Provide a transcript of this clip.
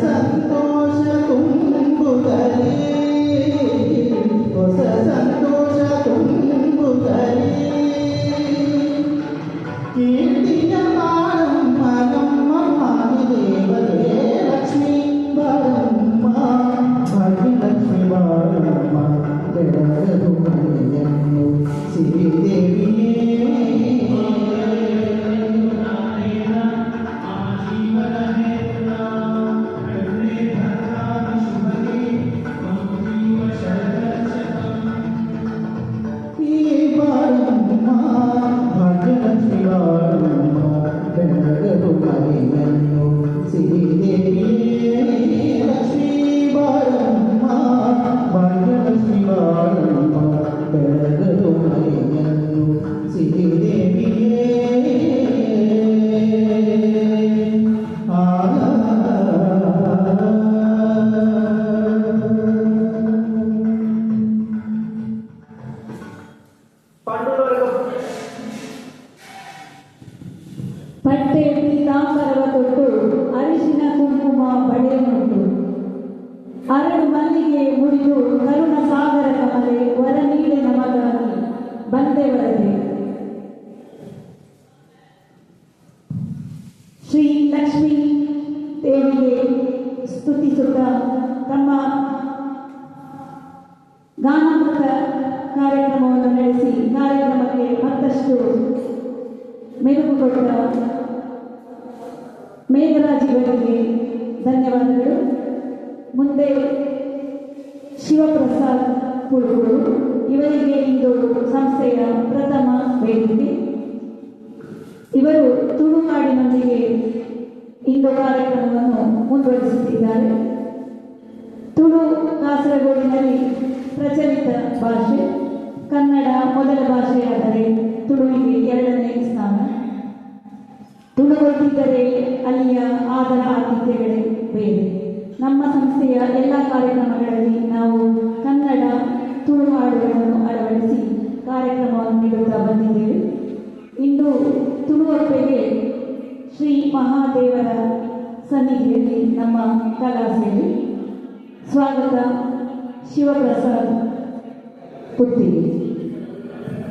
ಸಂತೋಷ ತಟ್ಟೆ ಪೀತಾಂಬರವ ತೊಟ್ಟು ಅರಿಶಿನ ಕುಂಕುಮ ಬಳೆಯನ್ನುಂಟು ಅರಳು ಮಲ್ಲಿಗೆ ಮುಡಿದು ಕರುಣ ಸಾಗರ ಕಮಲೆ ವರ ನೀಡೆ ನಮಗಾಗಿ ಬಂದೆ ವರದೆ. ಶ್ರೀ ಲಕ್ಷ್ಮೀ ದೇವಿಗೆ ಸ್ತುತಿಸುತ್ತಾ ತಮ್ಮ ಗಾನಾಮೃತ ಕಾರ್ಯಕ್ರಮವನ್ನು ನಡೆಸಿ ಕಾರ್ಯಕ್ರಮಕ್ಕೆ ಮತ್ತಷ್ಟು ಮೆರುಗು ಕೊಟ್ಟ ಮೇಘರಾಜಿಗಳಿಗೆ ಧನ್ಯವಾದಗಳು. ಮುಂದೆ ಶಿವಪ್ರಸಾದ್ ಪುಳ್ಕೂರು ಇವರಿಗೆ ಇಂದು ಸಂಸ್ಥೆಯ ಪ್ರಥಮ ವೇದಿಕೆ. ಇವರು ತುಳುನಾಡಿನೊಂದಿಗೆ ಇಂದು ಕಾರ್ಯಕ್ರಮವನ್ನು ಮುಂದುವರಿಸುತ್ತಿದ್ದಾರೆ. ತುಳು ಕಾಸರಗೋಡಿನಲ್ಲಿ ಪ್ರಚಲಿತ ಭಾಷೆ. ಕನ್ನಡ ಮೊದಲ ಭಾಷೆಯಾದರೆ ತುಳುವಿಗೆ ಎರಡನೇ ಸ್ಥಾನ. ತುಳು ಗೊತ್ತಿದ್ದರೆ ಅಲ್ಲಿಯ ಆದರ ಆತಿಥ್ಯಗಳೇ ಬೇರೆ. ನಮ್ಮ ಸಂಸ್ಥೆಯ ಎಲ್ಲ ಕಾರ್ಯಕ್ರಮಗಳಲ್ಲಿ ನಾವು ಕನ್ನಡ ತುಳು ಹಾಡುಗಳನ್ನು ಅಳವಡಿಸಿ ಕಾರ್ಯಕ್ರಮವನ್ನು ನೀಡುತ್ತಾ ಬಂದಿದ್ದೇವೆ. ಇಂದು ತುಳುವಪ್ಪೆಗೆ ಶ್ರೀ ಮಹಾದೇವರ ಸನ್ನಿಧಿಯಲ್ಲಿ ನಮ್ಮ ಕಲಾಸೇವೆ. ಸ್ವಾಗತ ಶಿವಪ್ರಸಾದ್ ಪುತ್ತಿಗೆ.